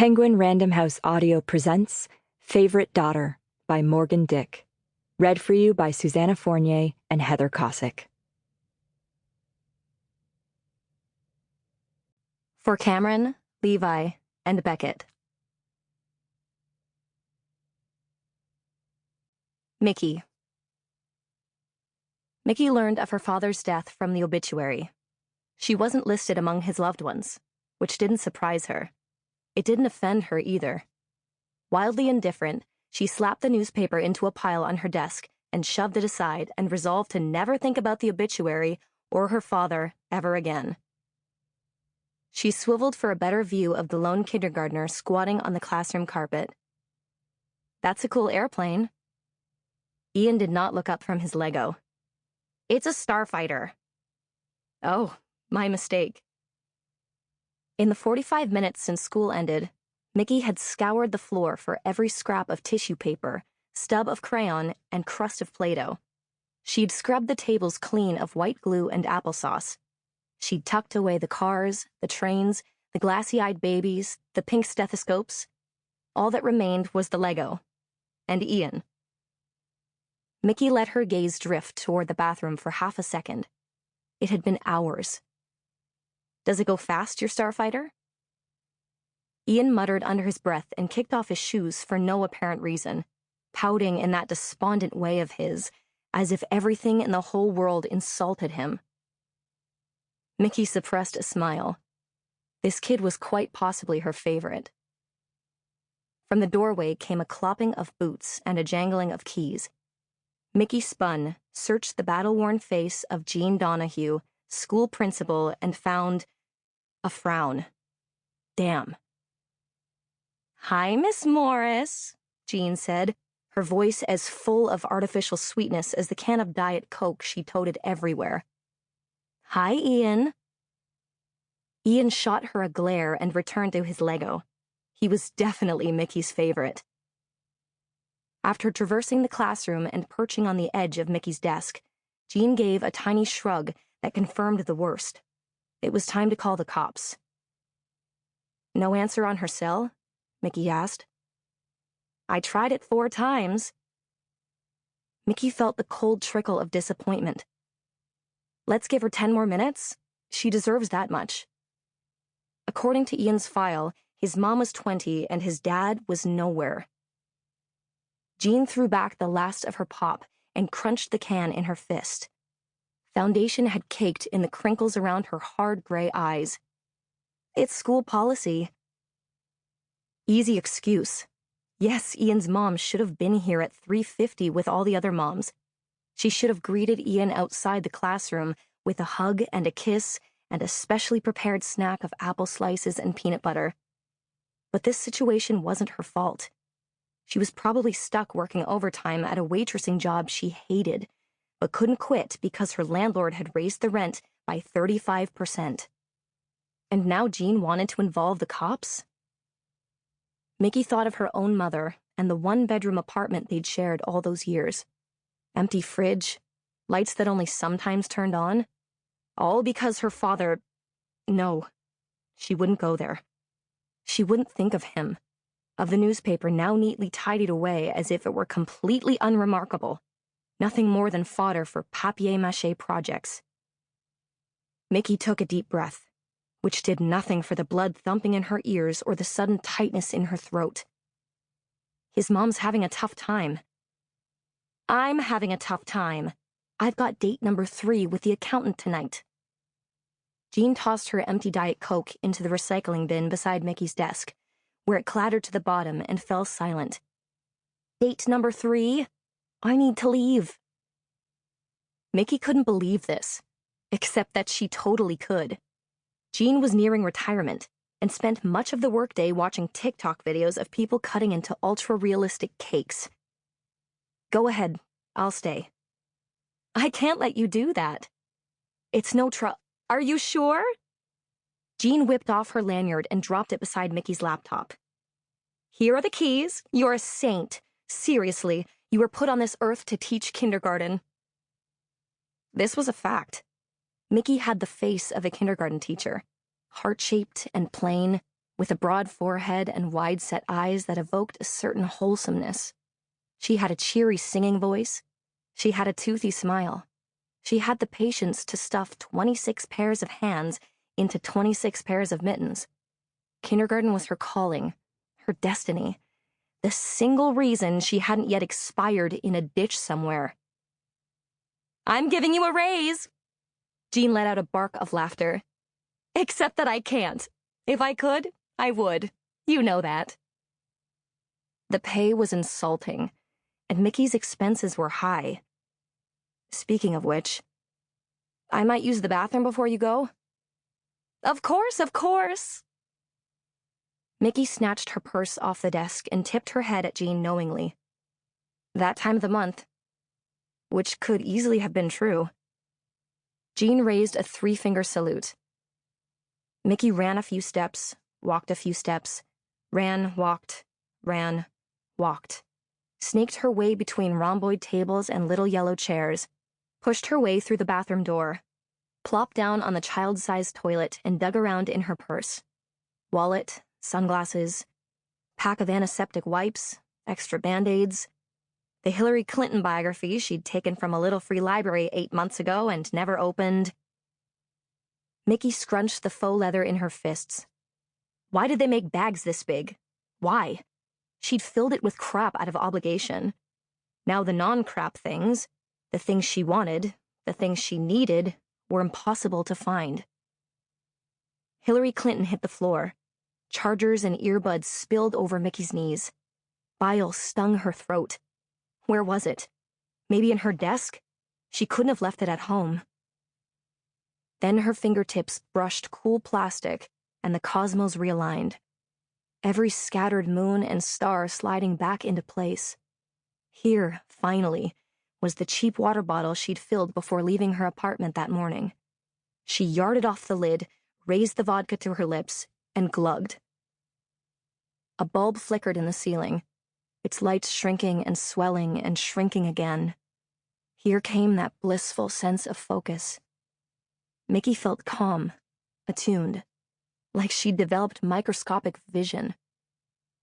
Penguin Random House Audio presents Favorite Daughter by Morgan Dick. Read for you by Susanna Fournier and Heather Kosik. For Cameron, Levi, and Beckett. Mickey. Mickey learned of her father's death from the obituary. She wasn't listed among his loved ones, which didn't surprise her. It didn't offend her either. Wildly indifferent, she slapped the newspaper into a pile on her desk and shoved it aside and resolved to never think about the obituary or her father ever again. She swiveled for a better view of the lone kindergartner squatting on the classroom carpet. "That's a cool airplane." Ian did not look up from his Lego. "It's a starfighter." "Oh, my mistake." In the 45 minutes since school ended, Mickey had scoured the floor for every scrap of tissue paper, stub of crayon, and crust of Play-Doh. She'd scrubbed the tables clean of white glue and applesauce. She'd tucked away the cars, the trains, the glassy-eyed babies, the pink stethoscopes. All that remained was the Lego. And Ian. Mickey let her gaze drift toward the bathroom for half a second. It had been hours. "Does it go fast, your starfighter?" Ian muttered under his breath and kicked off his shoes for no apparent reason, pouting in that despondent way of his, as if everything in the whole world insulted him. Mickey suppressed a smile. This kid was quite possibly her favorite. From the doorway came a clopping of boots and a jangling of keys. Mickey spun, searched the battle-worn face of Jean Donahue, school principal, and found a frown. Damn. "Hi, Miss Morris," Jean said, her voice as full of artificial sweetness as the can of Diet Coke she toted everywhere. "Hi, Ian." Ian shot her a glare and returned to his Lego. He was definitely Mickey's favorite. After traversing the classroom and perching on the edge of Mickey's desk, Jean gave a tiny shrug that confirmed the worst. It was time to call the cops. "No answer on her cell?" Mickey asked. "I tried it 4 times. Mickey felt the cold trickle of disappointment. "Let's give her 10 more minutes. She deserves that much." According to Ian's file, his mom was 20 and his dad was nowhere. Jean threw back the last of her pop and crunched the can in her fist. Foundation had caked in the crinkles around her hard gray eyes. "It's school policy." Easy excuse. Yes, Ian's mom should have been here at 3:50 with all the other moms. She should have greeted Ian outside the classroom with a hug and a kiss and a specially prepared snack of apple slices and peanut butter. But this situation wasn't her fault. She was probably stuck working overtime at a waitressing job she hated, but couldn't quit because her landlord had raised the rent by 35%. And now Jean wanted to involve the cops? Mickey thought of her own mother and the 1-bedroom apartment they'd shared all those years. Empty fridge, lights that only sometimes turned on. All because her father... No, she wouldn't go there. She wouldn't think of him, of the newspaper now neatly tidied away as if it were completely unremarkable, nothing more than fodder for papier-mâché projects. Mickey took a deep breath, which did nothing for the blood thumping in her ears or the sudden tightness in her throat. His mom's having a tough time. "I'm having a tough time. I've got date number 3 with the accountant tonight." Jean tossed her empty Diet Coke into the recycling bin beside Mickey's desk, where it clattered to the bottom and fell silent. "Date number 3? I need to leave." Mickey couldn't believe this, except that she totally could. Jean was nearing retirement and spent much of the workday watching TikTok videos of people cutting into ultra-realistic cakes. "Go ahead, I'll stay." "I can't let you do that." "It's no Are you sure?" Jean whipped off her lanyard and dropped it beside Mickey's laptop. "Here are the keys. You're a saint. Seriously, you were put on this earth to teach kindergarten." This was a fact. Mickey had the face of a kindergarten teacher, heart-shaped and plain, with a broad forehead and wide-set eyes that evoked a certain wholesomeness. She had a cheery singing voice. She had a toothy smile. She had the patience to stuff 26 pairs of hands into 26 pairs of mittens. Kindergarten was her calling, her destiny, the single reason she hadn't yet expired in a ditch somewhere. "I'm giving you a raise!" Jean let out a bark of laughter. "Except that I can't. If I could, I would. You know that." The pay was insulting, and Mickey's expenses were high. Speaking of which, I might use the bathroom before you go? Of course, of course. Mickey snatched her purse off the desk and tipped her head at Jean knowingly. That time of the month, which could easily have been true. Jean raised a 3-finger salute. Mickey ran a few steps, walked a few steps, ran, walked, snaked her way between rhomboid tables and little yellow chairs, pushed her way through the bathroom door, plopped down on the child-sized toilet and dug around in her purse. Wallet, sunglasses, pack of antiseptic wipes, extra Band-Aids, the Hillary Clinton biography she'd taken from a little free library 8 months ago and never opened. Mickey scrunched the faux leather in her fists. Why did they make bags this big? Why? She'd filled it with crap out of obligation. Now the non-crap things, the things she wanted, the things she needed, were impossible to find. Hillary Clinton hit the floor. Chargers and earbuds spilled over Mickey's knees. Bile stung her throat. Where was it? Maybe in her desk? She couldn't have left it at home. Then her fingertips brushed cool plastic, and the cosmos realigned. Every scattered moon and star sliding back into place. Here, finally, was the cheap water bottle she'd filled before leaving her apartment that morning. She yarded off the lid, raised the vodka to her lips, and glugged. A bulb flickered in the ceiling, its lights shrinking and swelling and shrinking again. Here came that blissful sense of focus. Mickey felt calm, attuned, like she'd developed microscopic vision.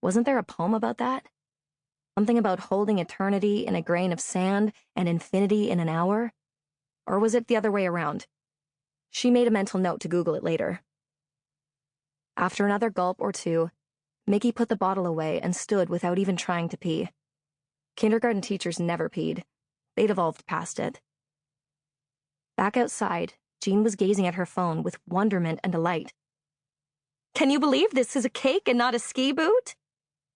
Wasn't there a poem about that? Something about holding eternity in a grain of sand and infinity in an hour? Or was it the other way around? She made a mental note to Google it later. After another gulp or two, Mickey put the bottle away and stood without even trying to pee. Kindergarten teachers never peed. They'd evolved past it. Back outside, Jean was gazing at her phone with wonderment and delight. "Can you believe this is a cake and not a ski boot?"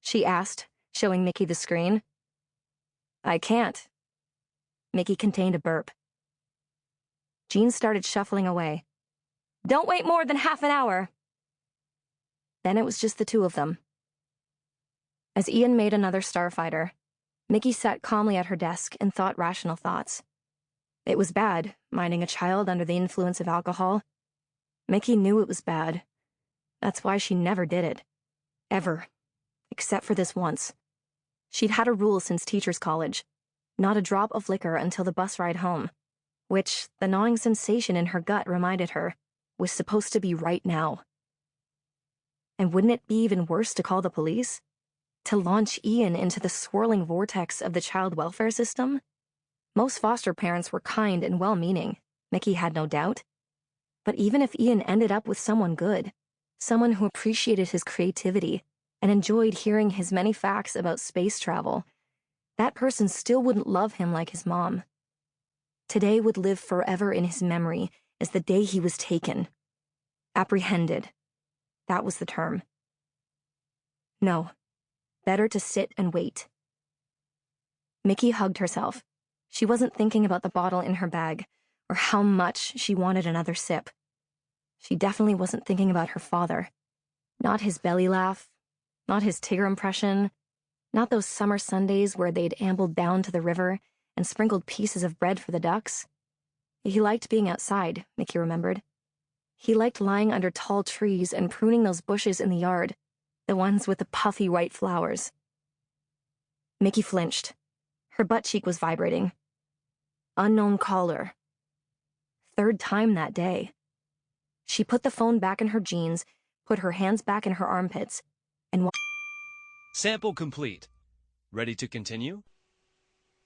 she asked, showing Mickey the screen. "I can't." Mickey contained a burp. Jean started shuffling away. "Don't wait more than half an hour." Then it was just the two of them. As Ian made another starfighter, Mickey sat calmly at her desk and thought rational thoughts. It was bad, minding a child under the influence of alcohol. Mickey knew it was bad. That's why she never did it. Ever. Except for this once. She'd had a rule since teacher's college. Not a drop of liquor until the bus ride home, which, the gnawing sensation in her gut reminded her, was supposed to be right now. And wouldn't it be even worse to call the police? To launch Ian into the swirling vortex of the child welfare system? Most foster parents were kind and well-meaning, Mickey had no doubt. But even if Ian ended up with someone good, someone who appreciated his creativity and enjoyed hearing his many facts about space travel, that person still wouldn't love him like his mom. Today would live forever in his memory as the day he was taken. Apprehended. That was the term. No. Better to sit and wait. Mickey hugged herself. She wasn't thinking about the bottle in her bag, or how much she wanted another sip. She definitely wasn't thinking about her father. Not his belly laugh, not his Tigger impression, not those summer Sundays where they'd ambled down to the river and sprinkled pieces of bread for the ducks. He liked being outside, Mickey remembered. He liked lying under tall trees and pruning those bushes in the yard, the ones with the puffy white flowers. Mickey flinched. Her butt cheek was vibrating. Unknown caller. 3rd time that day. She put the phone back in her jeans, put her hands back in her armpits, and Sample complete. Ready to continue?